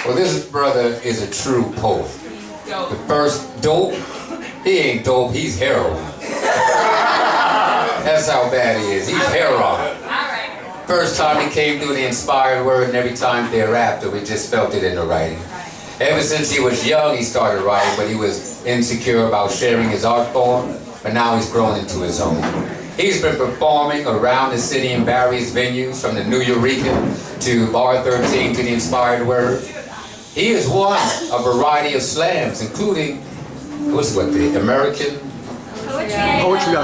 Well, this brother is a true poet. The first dope, he ain't dope, he's heroin. That's how bad he is. He's heroin. First time he came through the inspired word, and every time thereafter, we just felt it in the writing. Ever since he was young, he started writing, but he was insecure about sharing his art form, but now he's grown into his own. He's been performing around the city in various venues, from the Nuyorican to Bar 13 to the Inspired Word. He has won a variety of slams, including, the American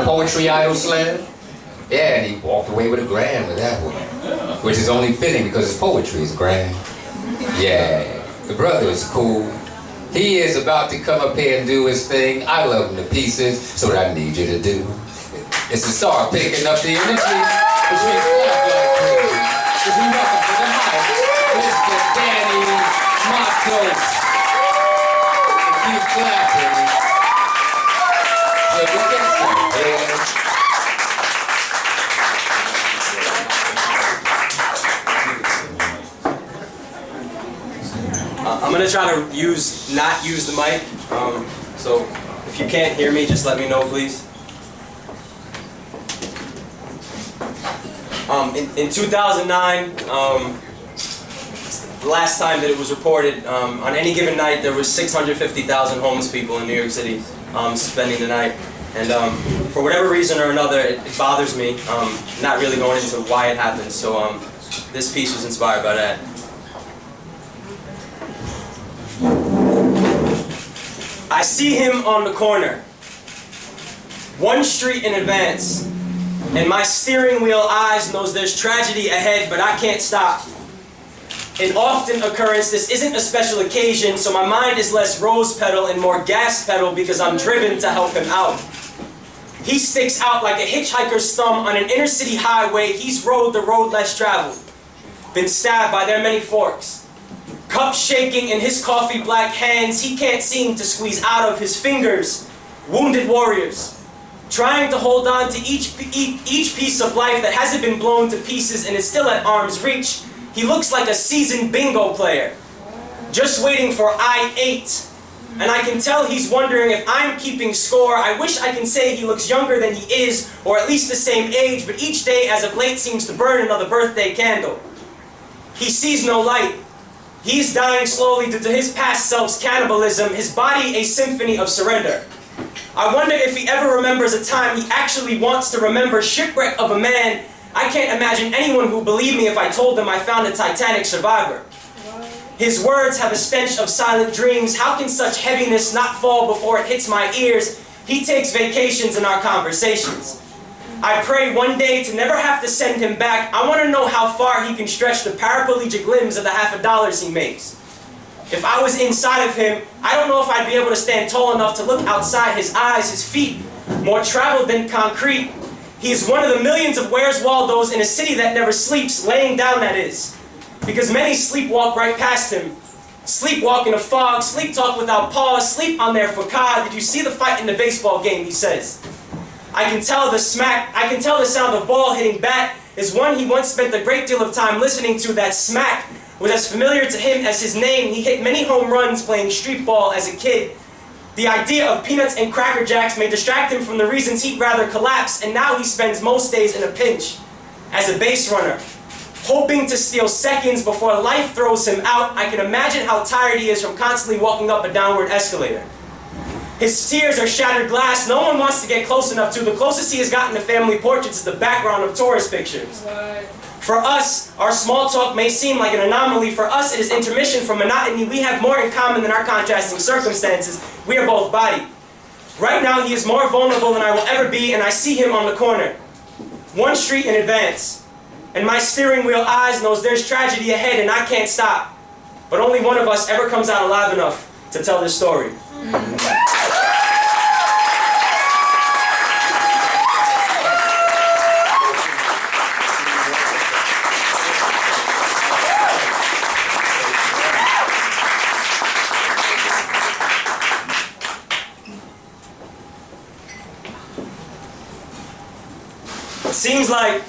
Poetry Idol Slam? Yeah, and he walked away with a grand with that one, which is only fitting because his poetry is grand. Yeah, the brother is cool. He is about to come up here and do his thing. I love him to pieces, so what I need you to do is to start picking up the energy between black crazy. Is welcome to the house, Mr. Danny Matos. Keep clapping. So we get some here. I'm gonna try to not use the mic. So if you can't hear me, just let me know, please. In 2009, the last time that it was reported, on any given night there was 650,000 homeless people in New York City spending the night. And for whatever reason or another, it bothers me. Not really going into why it happened. So this piece was inspired by that. I see him on the corner, one street in advance, and my steering wheel eyes knows there's tragedy ahead, but I can't stop. An often occurrence, this isn't a special occasion, so my mind is less rose petal and more gas pedal because I'm driven to help him out. He sticks out like a hitchhiker's thumb on an inner city highway. He's rode the road less traveled, been stabbed by their many forks. Cup shaking in his coffee black hands, he can't seem to squeeze out of his fingers. Wounded warriors, trying to hold on to each piece of life that hasn't been blown to pieces and is still at arm's reach. He looks like a seasoned bingo player, just waiting for I-8. And I can tell he's wondering if I'm keeping score. I wish I can say he looks younger than he is, or at least the same age, but each day as of late seems to burn another birthday candle. He sees no light. He's dying slowly due to his past self's cannibalism, his body a symphony of surrender. I wonder if he ever remembers a time he actually wants to remember. Shipwreck of a man. I can't imagine anyone who believed me if I told them I found a Titanic survivor. His words have a stench of silent dreams. How can such heaviness not fall before it hits my ears? He takes vacations in our conversations. I pray one day to never have to send him back. I want to know how far he can stretch the paraplegic limbs of the $50 he makes. If I was inside of him, I don't know if I'd be able to stand tall enough to look outside his eyes, his feet, more traveled than concrete. He is one of the millions of Where's Waldos in a city that never sleeps, laying down that is. Because many sleepwalk right past him. Sleepwalk in a fog, sleep talk without pause, sleep on their facade. Did you see the fight in the baseball game, he says. I can tell the sound of ball hitting bat is one he once spent a great deal of time listening to. That smack was as familiar to him as his name. He hit many home runs playing street ball as a kid. The idea of peanuts and Cracker Jacks may distract him from the reasons he'd rather collapse, and now he spends most days in a pinch as a base runner, hoping to steal seconds before life throws him out. I can imagine how tired he is from constantly walking up a downward escalator. His tears are shattered glass. No one wants to get close enough to. The closest he has gotten to family portraits is the background of tourist pictures. For us, our small talk may seem like an anomaly. For us, it is intermission from monotony. We have more in common than our contrasting circumstances. We are both body. Right now, he is more vulnerable than I will ever be, and I see him on the corner. One street in advance. And my steering wheel eyes knows there's tragedy ahead, and I can't stop. But only one of us ever comes out alive enough to tell this story. It seems like